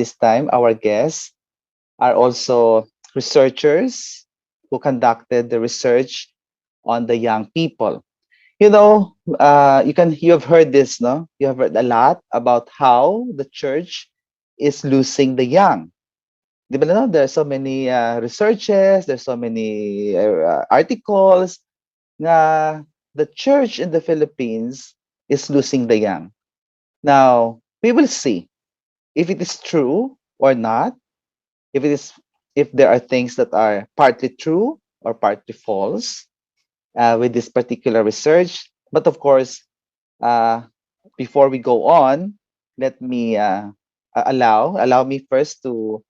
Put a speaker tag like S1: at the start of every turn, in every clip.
S1: this time, our guests are also researchers who conducted the research on the young people. You know, you have heard this, no? You have heard a lot about how the church is losing the young. Di ba, no? There's so many researches, there's so many articles na the church in the Philippines is losing the young. Now, we will see if it is true or not, if it is if there are things that are partly true or partly false with this particular research. But of course, uh, before we go on, let me allow me first to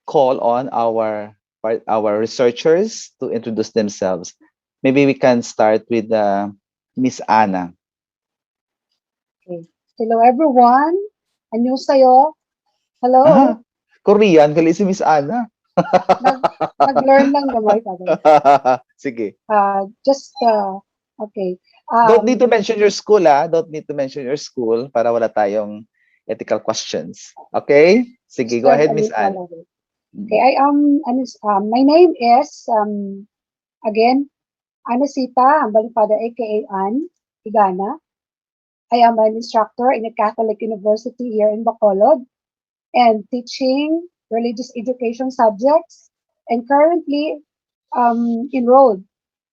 S1: call on our researchers to introduce themselves. Maybe we can start with Miss Anna.
S2: Okay. Hello everyone. Annyeonghaseyo.
S1: Ah,
S2: Hello.
S1: Korean, gali si Miss Anna.
S2: Nag nag-learn lang gamay father.
S1: Sige.
S2: Okay.
S1: Don't need to
S2: Um
S1: mention your school, ah. Don't need to mention your school para wala tayong ethical questions. Okay? Sige, go
S2: Start
S1: ahead,
S2: a
S1: Miss Anne.
S2: little bit. Okay, my name is again Anasita Balipada aka Ann Igana. I am an instructor in a Catholic university here in Bacolod and teaching religious education subjects and currently enrolled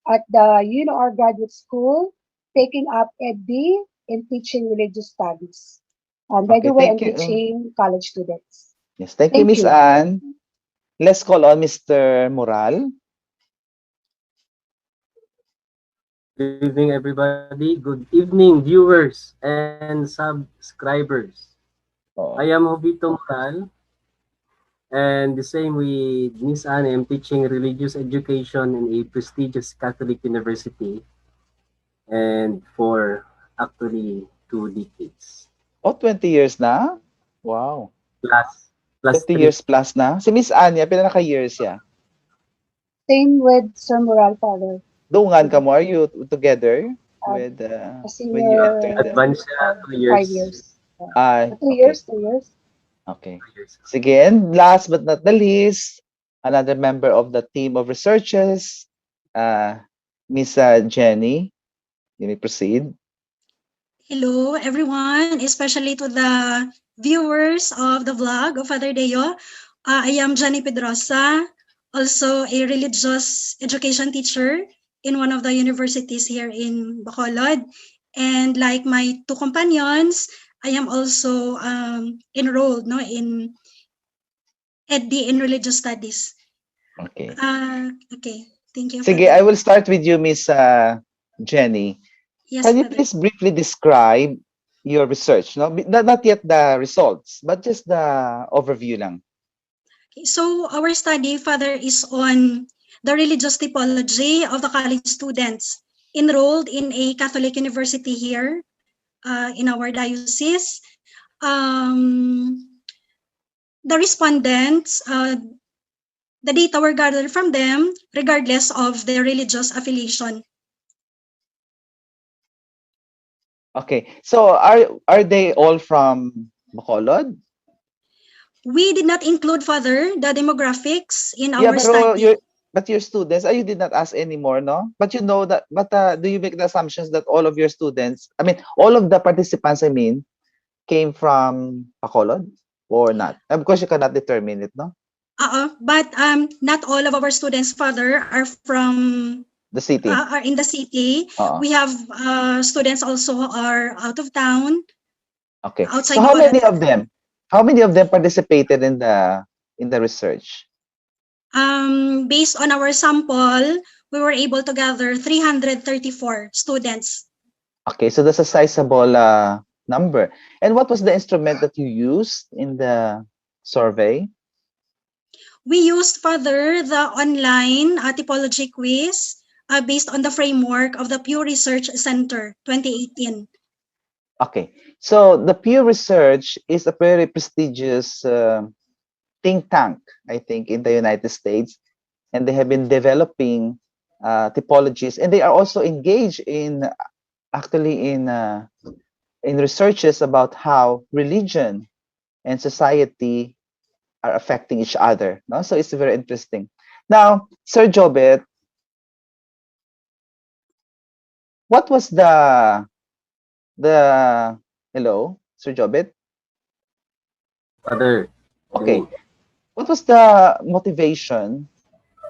S2: at the UNR Graduate School, taking up EdD in teaching religious studies. By
S1: Okay,
S2: the way,
S1: thank
S2: I'm
S1: you.
S2: teaching college students.
S1: Yes, thank you,
S2: Thank
S1: Miss
S2: you.
S1: Anne. Let's call on Mr. Moral.
S3: Good evening, everybody. Good evening, viewers and subscribers. I
S1: Oh,
S3: am Jovito Moral, and the same with Miss Anne, I'm teaching religious education in a prestigious Catholic university, and for actually 2 decades.
S1: oh, 20 years na? Wow.
S3: Plus
S1: 20
S3: three.
S1: years plus na? Si Miss Anya, pila na ka-years siya?
S2: Same with Sir Moral Father.
S1: Doongan ka mo, are you together
S2: Uh,
S1: with
S2: a
S1: when you entered
S2: senior
S1: the...
S3: Advance siya
S2: of
S3: 2 years.
S2: 5 years.
S1: Ay,
S2: Two
S1: okay.
S2: years, 2 years.
S1: Okay.
S3: 2 years.
S1: Sige, and last but not the least, another member of the team of researchers, uh, Miss Jenny. You may proceed.
S4: Hello, everyone, especially to the viewers of the vlog of Father Deo. I am Jenny Pedrosa, also a religious education teacher in one of the universities here in Bacolod. And like my two companions, I am also enrolled in EdD in religious studies.
S1: Okay.
S4: Okay, thank you,
S1: Sige,
S4: Father.
S1: I will start with you, Miss Jenny.
S4: Yes,
S1: Can you
S4: Father.
S1: please briefly describe your research? No, not yet the results, but just the overview lang.
S4: Okay, so our study, Father, is on the religious typology of the college students enrolled in a Catholic university here in our diocese. The respondents, the data were gathered from them regardless of their religious affiliation.
S1: Okay. So are they all from Bacolod?
S4: We did not include, Father, the demographics in
S1: Yeah,
S4: our
S1: pero
S4: study.
S1: your students, you did not ask anymore, no? But you know that, but do you make the assumptions that all of your students, I mean, all of the participants, I mean, came from Bacolod or not? Of course, you cannot determine it, no?
S4: But not all of our students, Father, are from
S1: The city.
S4: are in the city.
S1: Oo.
S4: We have students also are out of town,
S1: Okay. So
S4: outside
S1: how
S4: Bacolod,
S1: many of
S4: Father.
S1: them? How many of them participated in the research?
S4: Based on our sample, we were able to gather 334 students.
S1: Okay, so that's a sizable number. And what was the instrument that you used in the survey?
S4: We used further the online typology quiz based on the framework of the Pew Research Center 2018.
S1: Okay, so the Pew Research is a very prestigious think tank, I think, in the United States, and they have been developing typologies, and they are also engaged in actually in researches about how religion and society are affecting each other. No? So it's very interesting. Now, Sir Jobit, what was the hello, Sir Jobit?
S3: Father, hear
S1: Okay.
S3: me.
S1: What was the motivation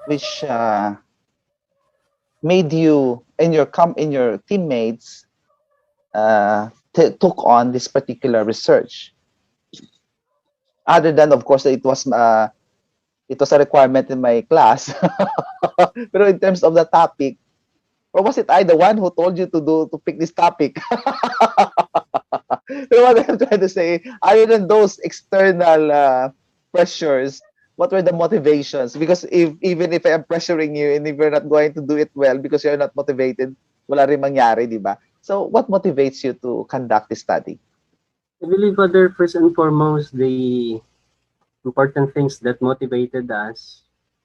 S1: which made you and your teammates took on this particular research? Other than, of course, that it was a requirement in my class. But in terms of the topic, or was it I the one who told you to pick this topic? You know what I'm trying to say? Other than those external pressures, what were the motivations? Because if even if I'm pressuring you and if you're not going to do it well because you're not motivated, wala rin mangyari, di ba? So what motivates you to conduct this study?
S3: I believe, Father, first and foremost, the important things that motivated us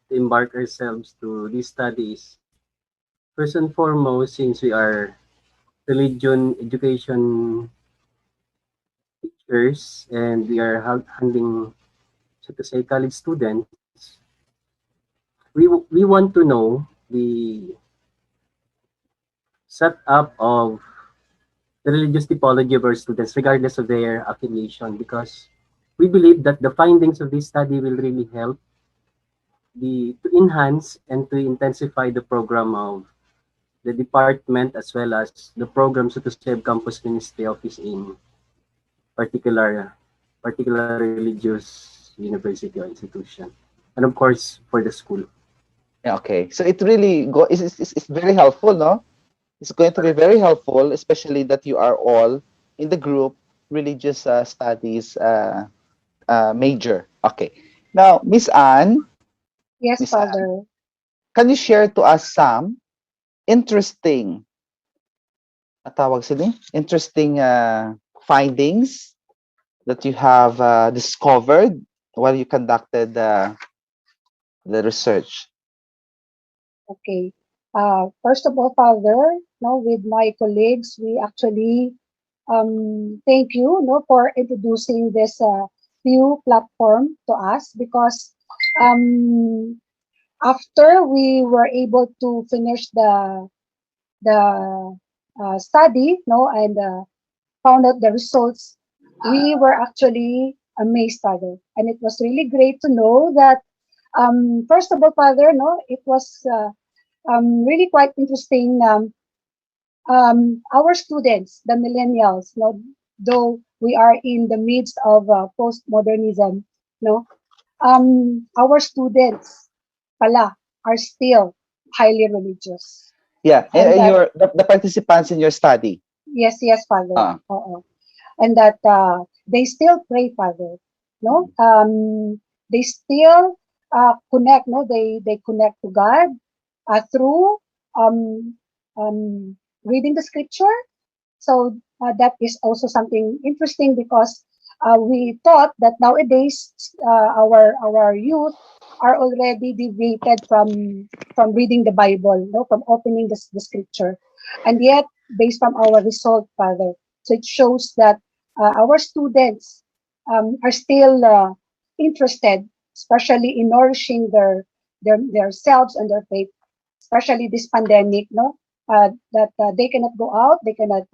S3: to embark ourselves to these studies. First and foremost, since we are religion education teachers and we are handling, so to say, college students, we want to know the setup of the religious typology of our students, regardless of their affiliation, because we believe that the findings of this study will really help to enhance and to intensify the program of the department as well as the program, so to say, of campus ministry office in particular particular religious university or institution, and of course for the school.
S1: Yeah, okay. So it really it's very helpful, no? It's going to be very helpful, especially that you are all in the group religious studies major. Okay. Now,
S2: Yes,
S1: Miss Anne,
S2: Father.
S1: can you share to us some interesting, tawag sila, interesting findings that you have discovered while you conducted the research?
S2: Okay. First of all, Father, no, with my colleagues, we actually thank you, no, for introducing this new platform to us because um, after we were able to finish the study, no, and found out the results, we were actually amazed, Father, and it was really great to know that first of all, Father, no, it was really quite interesting. Our students, the millennials, no, though we are in the midst of postmodernism, no, our students, pala, are still highly religious,
S1: Yeah,
S2: and
S1: and
S2: that
S1: the participants in your study.
S2: yes, yes, Father,
S1: Uh,
S2: and that they still pray, Father, no,
S1: mm,
S2: they still connect, no, they connect to God through um, reading the scripture. So that is also something interesting because we thought that nowadays our youth are already deviated from reading the Bible, no, from opening the scripture, and yet based from our result, Father, so it shows that our students are still interested, especially in nourishing their selves and their faith, especially this pandemic, no, that they cannot go out, they cannot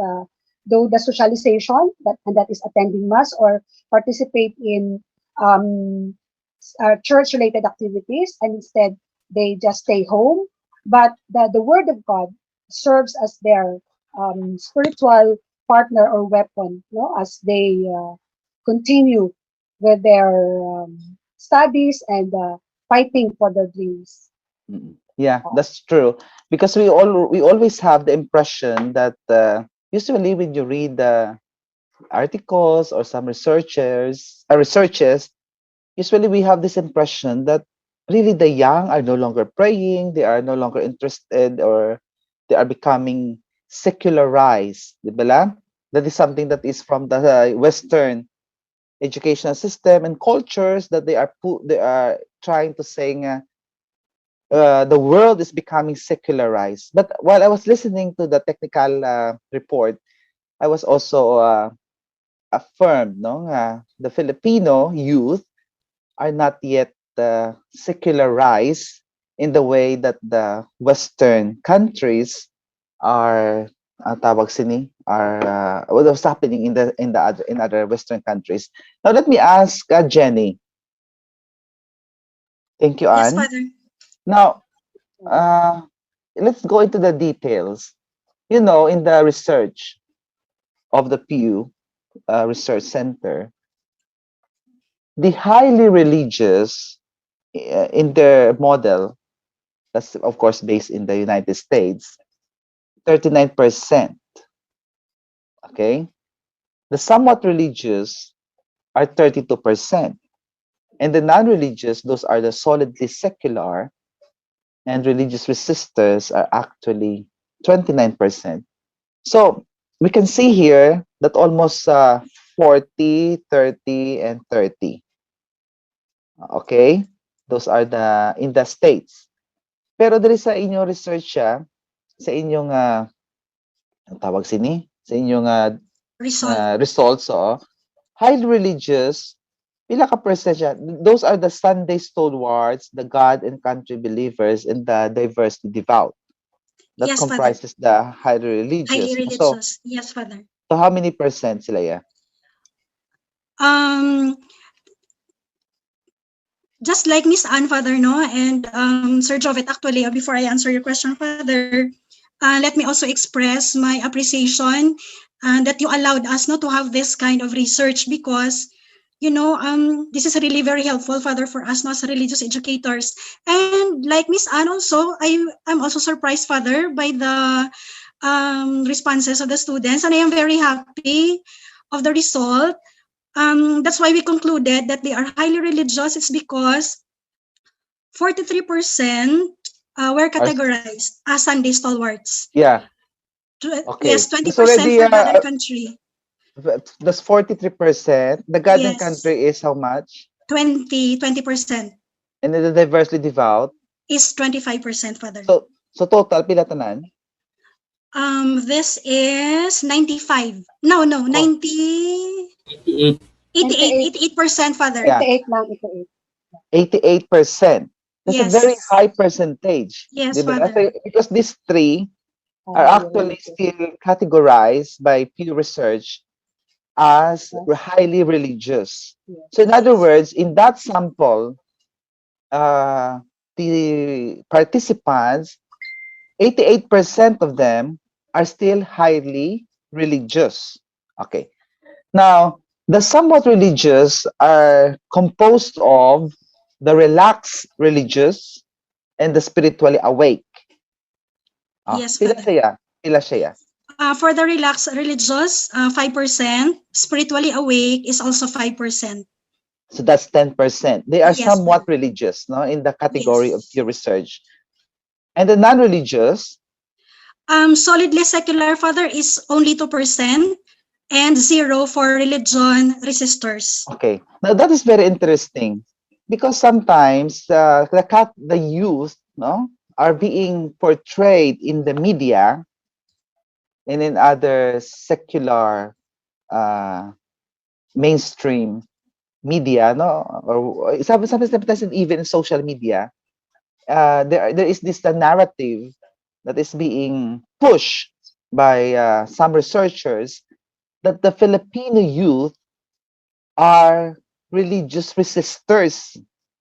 S2: do the socialization that and that is attending mass or participate in um, church-related activities, and instead they just stay home. But the Word of God serves as their spiritual partner or weapon, no, as they continue with their studies and fighting for their dreams.
S1: yeah, that's true. Because we always have the impression that usually when you read the articles or some researches, usually we have this impression that really the young are no longer praying, they are no longer interested, or they are becoming secularized, di ba lang? That is something that is from the Western educational system and cultures that they are trying to say the world is becoming secularized. But while I was listening to the technical report, I was also affirmed, no, the Filipino youth are not yet secularized in the way that the Western countries are tawag sini are what was happening in other Western countries. Now let me ask Jenny. Thank you,
S4: Yes,
S1: Anne.
S4: Father.
S1: Now uh, let's go into the details. You know, in the research of the Pew Research Center, the highly religious in their model, that's of course based in the United States, 39%. Okay, the somewhat religious are 32%, and the non-religious, those are the solidly secular and religious resistors, are actually 29%. So we can see here that almost 40, 30, and 30. Okay? Those are the in the states. Pero diri sa inyong research sa inyong ang tawag sini, sa inyong
S4: Result.
S1: results, highly religious, pila ka percent siya? Those are the Sunday stalwarts, the God and country believers, and the diversely devout. That
S4: Yes, Father.
S1: comprises the highly
S4: Highly
S1: religious.
S4: religious. Yes, Father.
S1: So how many percent sila ya?
S4: Um, just like Miss Anne, Father, no, and Sir Jovet, actually, before I answer your question, Father, let me also express my appreciation that you allowed us not to have this kind of research because this is really very helpful, Father, for us not as religious educators. And like Miss Anne also, I'm also surprised, Father, by the responses of the students, and I am very happy of the result. That's why we concluded that they are highly religious. It's because 43% were
S1: Or,
S4: categorized as Sunday stalwarts.
S1: yeah,
S4: Yes,
S1: okay. That's
S4: 20%
S1: already
S4: for God and country.
S1: that's 43%. The God and
S4: Yes,
S1: country is how much?
S4: 20%.
S1: And then the diversely devout.
S4: Is 25%, Father.
S1: So total pila tanan?
S4: This is 95. No,
S1: Oh,
S4: 90,
S3: 88.
S4: 88,
S2: 98,
S4: 88%, Father.
S1: yeah,
S2: 88 lang, 88.
S1: 88%. That's a very
S4: Yes,
S1: high percentage.
S4: yes,
S1: Di ba?
S4: Father.
S1: Because these three are
S2: Highly
S1: actually
S2: religious.
S1: still categorized by Pew Research as
S2: Yes,
S1: highly religious. So in
S2: yes,
S1: other
S4: Yes,
S1: words, in that sample, uh, the participants, 88% of them are still highly religious. Okay. Now, the somewhat religious are composed of the relaxed religious and the spiritually awake.
S4: yes,
S1: Pila
S4: Father.
S1: siya? Pila siya?
S4: For the relaxed religious, 5%. Spiritually awake is also 5%.
S1: So that's 10%. They are
S4: Yes,
S1: somewhat
S4: Father.
S1: religious, no, in the category of
S4: Yes.
S1: your research. And the non-religious,
S4: Solidly secular, Father, is only 2% and zero for religion resistors.
S1: okay. Now that is very interesting because sometimes the youth, no, are being portrayed in the media and in other secular uh, mainstream media, no, or sometimes even in social media, there is this narrative that is being pushed by some researchers that the Filipino youth are religious resistors.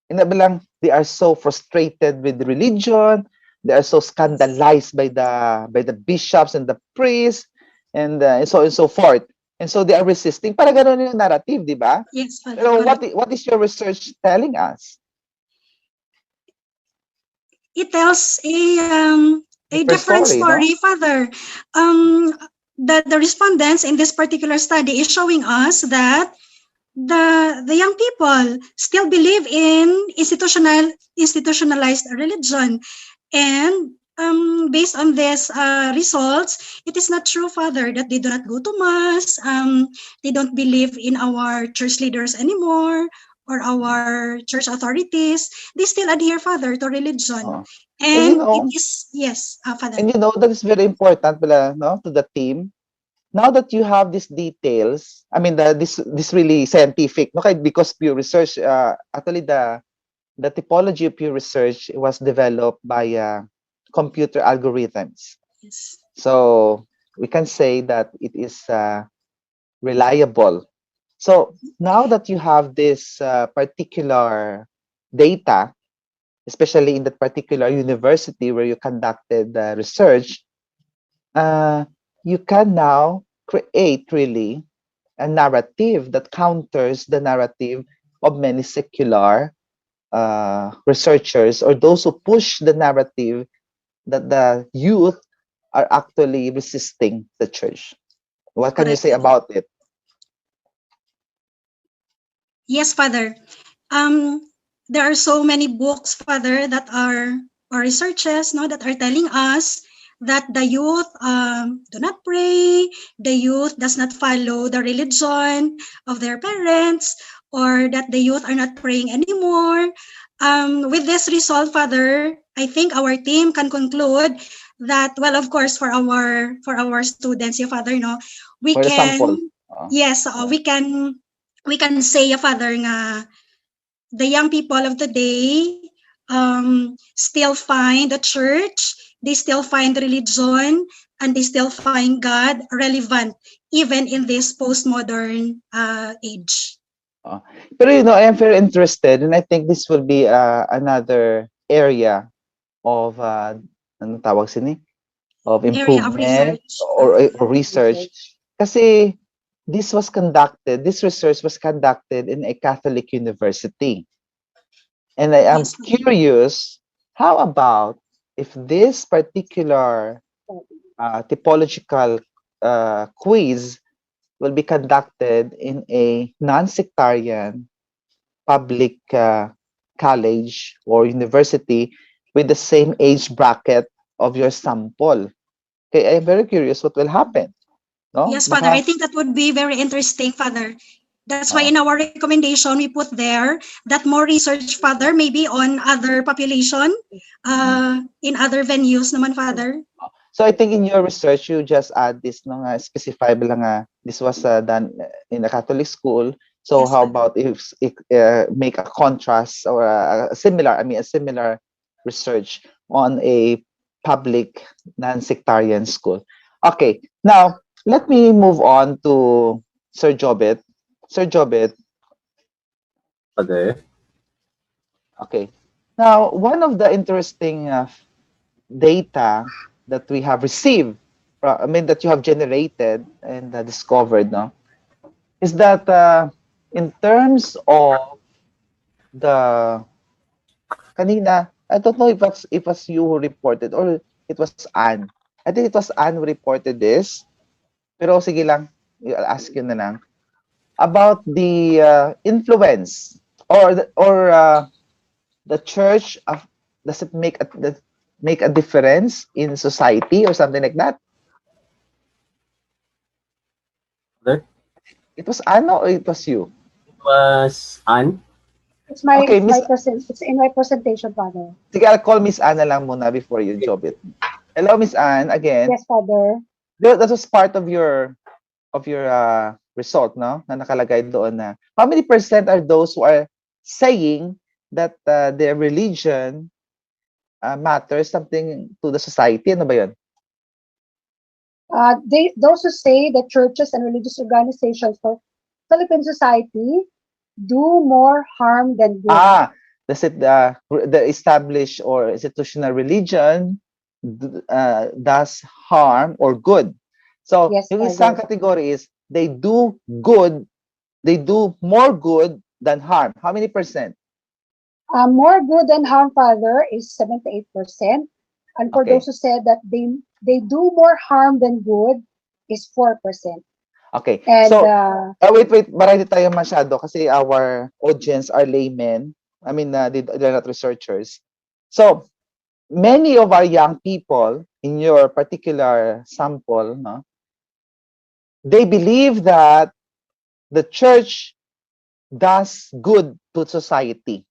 S1: Hindi ba lang, they are so frustrated with religion, they are so
S4: Yes,
S1: scandalized by the bishops and the priests, and so and so forth. And so they are resisting. Para ganun yung narrative, di ba?
S4: yes, Father,
S1: Pero
S4: correct.
S1: what is your research telling us?
S4: It tells a
S1: Different
S4: different
S1: story, no?
S4: story, Father. Um, the respondents in this particular study is showing us that the young people still believe in institutionalized religion, and based on these results, it is not true, Father, that they do not go to mass. They don't believe in our church leaders anymore or our church authorities. They still adhere, Father, to religion,
S1: Oh. And
S4: and it is yes, Father.
S1: that is very important pala, no, to the team now that you have these details, I mean, this really scientific, no? Because pure research, actually the typology of pure research was developed by computer algorithms.
S4: Yes.
S1: So we can say that it is reliable. So now that you have this particular data, especially in that particular university where you conducted the research, uh, you can now create really a narrative that counters the narrative of many secular researchers, or those who push the narrative that the youth are actually resisting the church. What can you
S4: Correct,
S1: say
S4: Father.
S1: about it?
S4: Yes, Father. Um, there are so many books, Father, that are or researches, no, that are telling us that the youth do not pray, the youth does not follow the religion of their parents, or that the youth are not praying anymore. With this result, Father, I think our team can conclude that, well, of course, for our students, yeah, Father, no, we
S1: For the sample.
S4: can, yes,
S1: Yeah.
S4: we can say, yeah, Father, nga the young people of today still find the church, they still find religion, and they still find God relevant even in this postmodern age.
S1: Uh, Pero I am very interested, and I think this will be another area of ano tawag sini? Of
S4: Area of
S1: improvement
S4: research.
S1: or research.
S2: Research.
S1: Kasi this research was conducted in a Catholic university. And I am
S4: Yes, Father.
S1: curious, how about if this particular typological quiz will be conducted in a non-sectarian public college or university with the same age bracket of your sample? Okay, I'm very curious what will happen. No?
S4: Yes, Father. I
S1: Baka,
S4: think that would be very interesting, Father. That's why in
S1: oh,
S4: our recommendation we put there that more research, Father, maybe on other population,
S1: mm.
S4: in other venues naman, Father.
S1: So I think in your research, you just add this, no, nga, specify lang nga, this was done in a Catholic school. So
S4: Yes,
S1: how
S4: Father.
S1: about if make a contrast or a similar, I mean, a similar research on a public non-sectarian school. Okay, now let me move on to Sir Jobit. Sir Jobit,
S3: Father.
S1: okay. Now, one of the interesting data that we have received, I mean, that you have generated and discovered, no, is that in terms of the kanina, I don't know if it's you who reported or it was Anne. I think it was Anne who reported this. Pero sige lang, I'll ask you na lang about the influence or the church of, does it make a difference in society or something like that?
S3: Father.
S1: It was Ano or it was you?
S3: It was Anne.
S1: Okay, Miss,
S2: It's in my presentation, Father.
S1: sige, I'll call Miss Anna lang muna before you job it. Hello, Miss Anne, again.
S2: Yes, Father.
S1: That was part of your result, no? Na nakalagay doon na how many percent are those who are saying that their religion matters something to the society? Ano ba 'yun?
S2: Those who say that churches and religious organizations for Philippine society do more harm than good.
S1: Does it the established or institutional religion does harm or good? So,
S2: Yes,
S1: yung isang
S2: Father.
S1: category is they do good, they do more good than harm. How many percent?
S2: More good than harm, Father, is 78%. And for those
S1: Okay.
S2: who said that they do more harm than good is 4%.
S1: Okay.
S2: And
S1: So, wait, marami tayo masyado kasi our audience are laymen. I mean, they're not researchers. So, many of our young people in your particular sample, no, they believe that the church does good to society,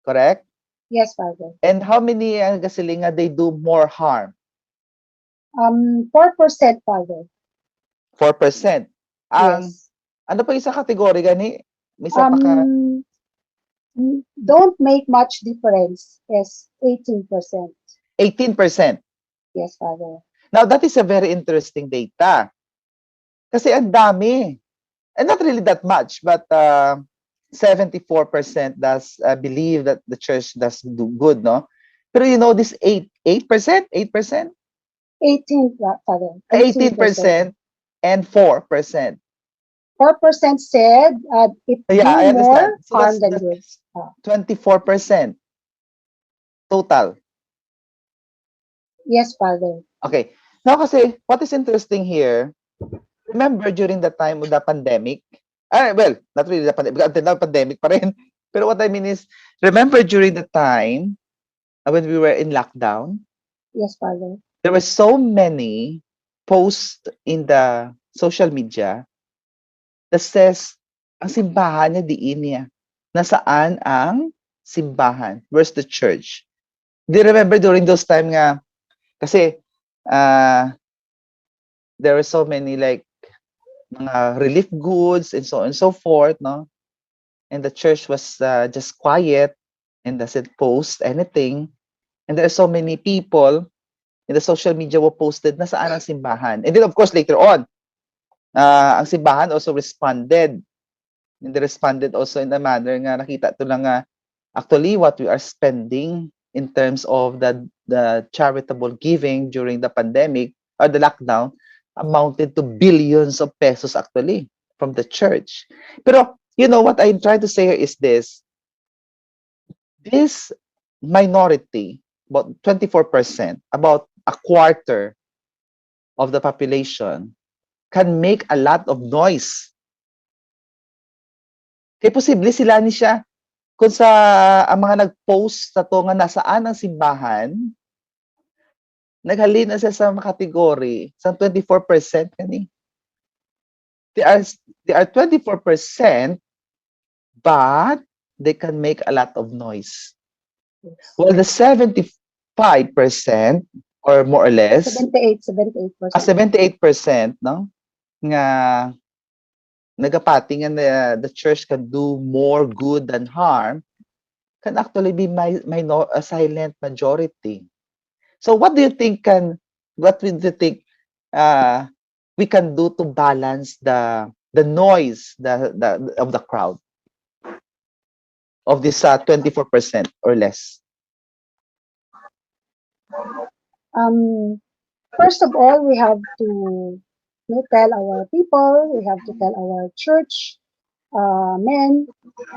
S1: correct?
S2: yes, Father.
S1: And how many gasilinga they do more harm?
S2: 4%, Father.
S1: 4%. Ang
S2: Yes.
S1: ano pa isa kategory gani? May isa pa ka
S2: Um, don't make much difference is 18%.
S1: 18%.
S2: Yes, Father.
S1: Now that is a very interesting data. Kasi ang dami. And not really that much, but 74% does believe that the church does do good, no? Pero you know this 8%, 8%,
S2: 18, Father. 18%.
S1: 18% and 4%.
S2: 4% said it
S1: Yeah,
S2: do
S1: I
S2: more
S1: understand. So
S2: harm
S1: that's
S2: than
S1: that
S2: good.
S1: means 24% total.
S2: Yes, Father.
S1: Okay. Now kasi what is interesting here, remember during the time of the pandemic, well, not really the pandemic, until now pandemic pa rin. Pero what I mean is, remember during the time when we were in lockdown,
S2: Yes, Father.
S1: there were so many posts in the social media that says, ang simbahan niya diin niya. Nasaan ang simbahan? Where's the church? Do you remember during those time nga, kasi uh, there were so many like mga relief goods and so on and so forth, no? And the church was just quiet and doesn't post anything. And there are so many people in the social media who posted na saan ang simbahan. And then of course later on, ang simbahan also responded. And they responded also in a manner nga nakita to lang nga actually what we are spending in terms of the charitable giving during the pandemic or the lockdown amounted to billions of pesos actually from the church. Pero you know what I'm trying to say here is this minority, about 24%, about a quarter of the population, can make a lot of noise. Kaya posible sila ni siya kung sa ang mga nag-post sa to nga nasaan ang simbahan, naghalin na siya sa mga kategory sa 24% kani. They are they are 24%, but they can make a lot of noise.
S2: Yes.
S1: Well, the 75% or more or less,
S2: 78%.
S1: 78%, no? Nga nagapati nga the church can do more good than harm can actually be a silent majority. So what do you think uh, we can do to balance the noise of the crowd of this 24% or less?
S2: Um, First of all, we have to tell our people, we have to tell our church men,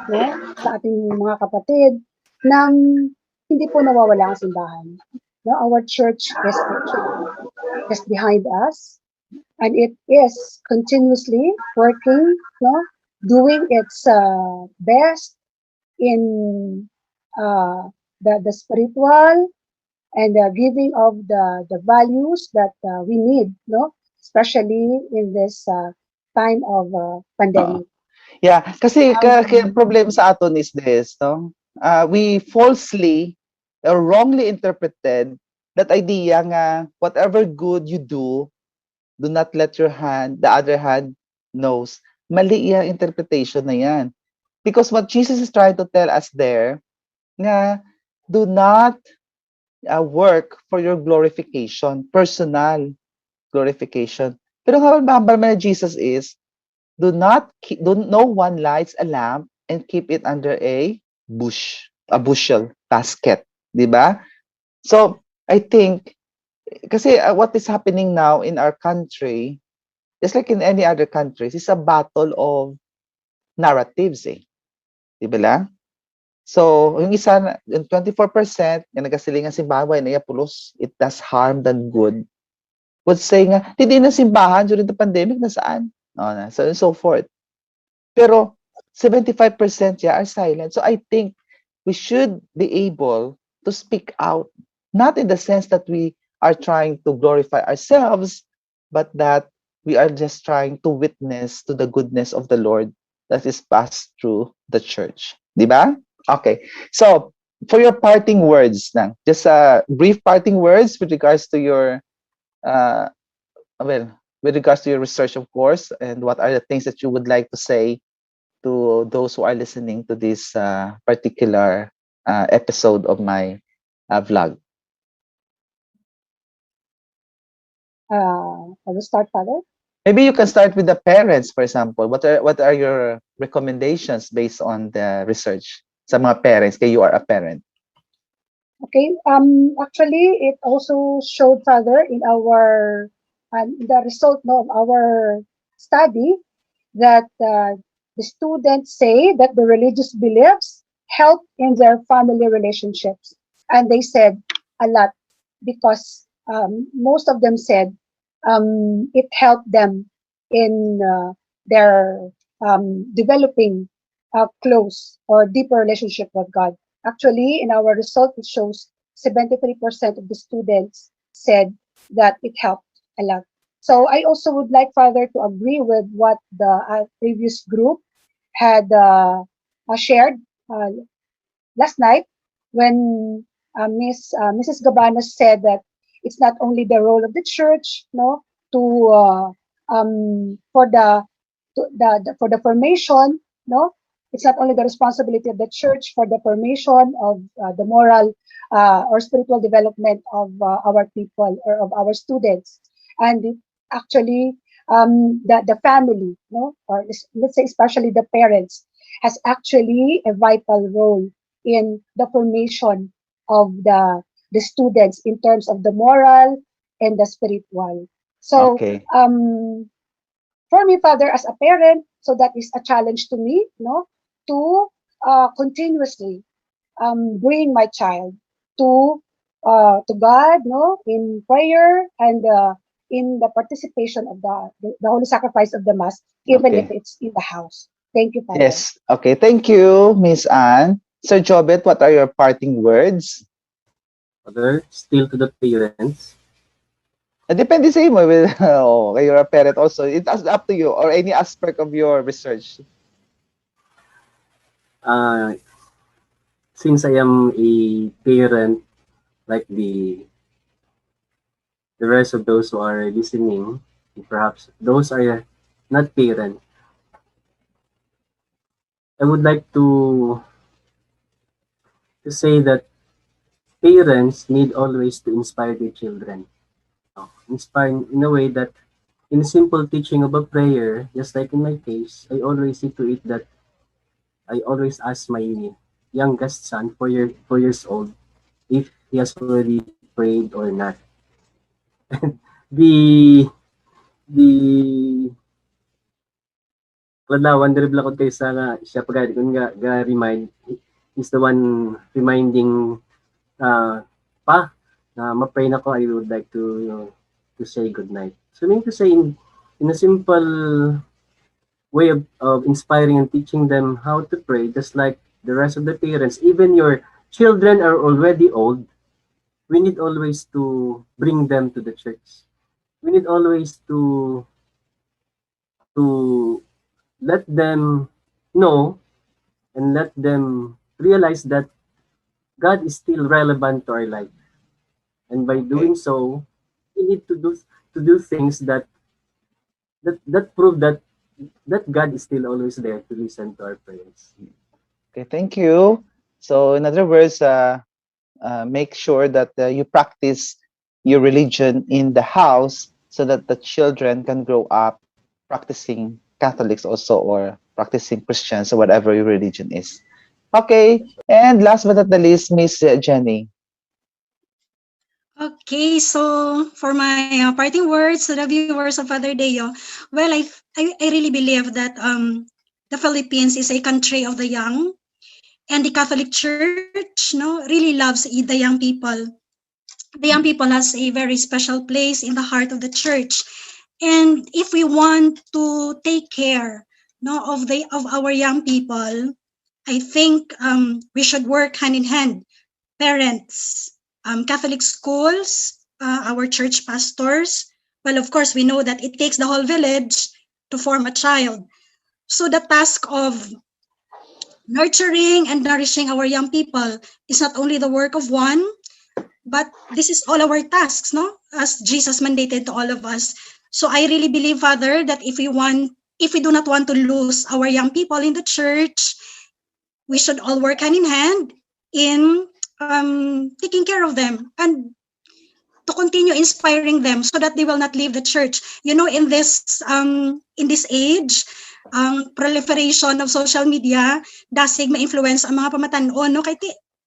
S2: no, sa ating mga kapatid, nang hindi po nawawala ang simbahan. No, our church is actually just behind us, and it is continuously working, no, doing its best in uh, the spiritual and the giving of the values that we need, no, especially in this time of
S1: Oo.
S2: pandemic.
S1: Yeah, kasi kaya
S2: Um,
S1: problem sa aton is this, no? We falsely or wrongly interpreted that idea nga whatever good you do not let the other hand knows. Mali yung interpretation na yan. Because what Jesus is trying to tell us there, nga do not work for your glorification, personal glorification. Pero nga ang Jesus is, do no one lights a lamp and keep it under a bushel basket, 'di ba? So I think kasi what is happening now in our country, just like in any other countries, is a battle of narratives, 'di ba lang? So yung isa yung 24% yung nagasilingan simbahan na pulos, it does harm than good. Would say nga, hindi na simbahan during the pandemic, nasaan? So and so forth. Pero 75% yeah, are silent. So I think we should be able to speak out, not in the sense that we are trying to glorify ourselves, but that we are just trying to witness to the goodness of the Lord that is passed through the church. Di ba? Okay. So, for your parting words lang, just brief parting words with regards to your, well, with regards to your research, of course, and what are the things that you would like to say to those who are listening to this particular episode of my vlog?
S2: I will start, Father.
S1: Maybe you can start with the parents, for example. What are your recommendations based on the research sa mga parents kaya you are a parent?
S2: Okay. Actually, it also showed, Father, in our the result, no, of our study, that the students say that the religious beliefs help in their family relationships, and they said a lot, because most of them said it helped them in their developing a close or deeper relationship with God. Actually, in our result, it shows 73% of the students said that it helped a lot. So I also would like, Father, to agree with what the previous group had shared uh, last night, when Mrs. Gabanas said that it's not only the role of the church, no, to for for the formation, no, it's not only the responsibility of the church for the formation of the moral or spiritual development of our people or of our students, and actually the family, no, or let's say especially the parents, has actually a vital role in the formation of the students in terms of the moral and the spiritual. So
S1: Okay.
S2: for me, Father, as a parent, so that is a challenge to me, no, to continuously bring my child to God, no, in prayer and in the participation of the holy sacrifice of the mass, even if
S1: Okay.
S2: it's in the house. Thank you, Father.
S1: Yes. Okay. Thank you, Miss Anne. Sir Jobet, what are your parting words?
S3: Other, still to the parents,
S1: Depende sa imo. Oh, you're a parent also. It's up to you or any aspect of your research.
S3: uh, since I am a parent, like the rest of those who are listening, perhaps those are not parents, I would like to say that parents need always to inspire their children. Inspire in a way that in a simple teaching of a prayer, just like in my case, I always see to it that I always ask my youngest son, 4 years old, if he has already prayed or not. The the wala wonder lang ko kay sa nga siya pag kun ga remind is the one reminding pa na ma-pray na ko. I would like to to say good night. So meaning to say in a simple way of inspiring and teaching them how to pray, just like the rest of the parents, even your children are already old, we need always to bring them to the church. We need always to let them know and let them realize that God is still relevant to our life. And by
S1: Okay.
S3: doing so, we need to do things that prove that God is still always there to listen to our prayers.
S1: Okay. Thank you. So, in other words, make sure that you practice your religion in the house so that the children can grow up practicing Catholics also or practicing Christians or whatever your religion is. Okay. And last but not the least, Miss Jenny.
S4: Okay, so for my parting words to the viewers of Father Deo, well, I really believe that the Philippines is a country of the young, and the Catholic Church, no, really loves the young people. The young people has a very special place in the heart of the church, and if we want to take care, no, of our young people, I think we should work hand in hand. Parents, Catholic schools, our church pastors. Well, of course, we know that it takes the whole village to form a child. So the task of nurturing and nourishing our young people is not only the work of one, but this is all our tasks, no? As Jesus mandated to all of us. So I really believe, Father, that if we do not want to lose our young people in the church, we should all work hand in hand in taking care of them and to continue inspiring them so that they will not leave the church. You know, in this age, proliferation of social media, dasig ma-influence ang mga pamatanon, no? Kaya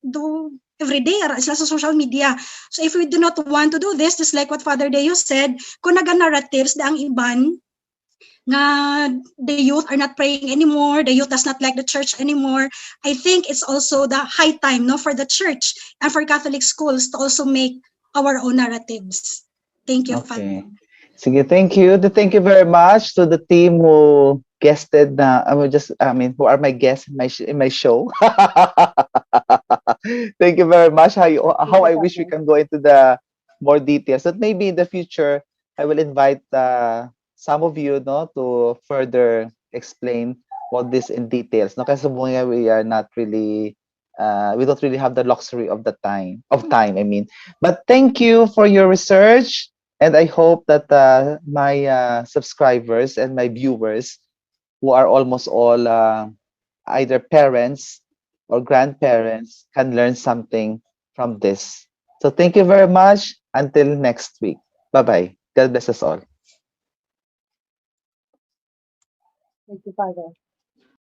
S4: do every day ara sila sa social media. So if we do not want to do this, just like what Father Deo said, kung naga-narratives da ang iban, nga the youth are not praying anymore, the youth does not like the church anymore. I think it's also the high time, no, for the church and for Catholic schools to also make our own narratives. Thank you, Father.
S1: Okay. Sige, thank you. Thank you very much to the team who guested na who are my guests in my show. Thank you very much. How
S2: you,
S1: I wish we
S2: Father.
S1: can go into the more details. But maybe in the future I will invite some of you, no, to further explain all this in details. No, kasi we are not really we don't really have the luxury of the time. I mean, but thank you for your research, and I hope that my subscribers and my viewers, who are almost all either parents or grandparents, can learn something from this. So thank you very much. Until next week. Bye bye. God bless us all.
S2: Thank you, Father.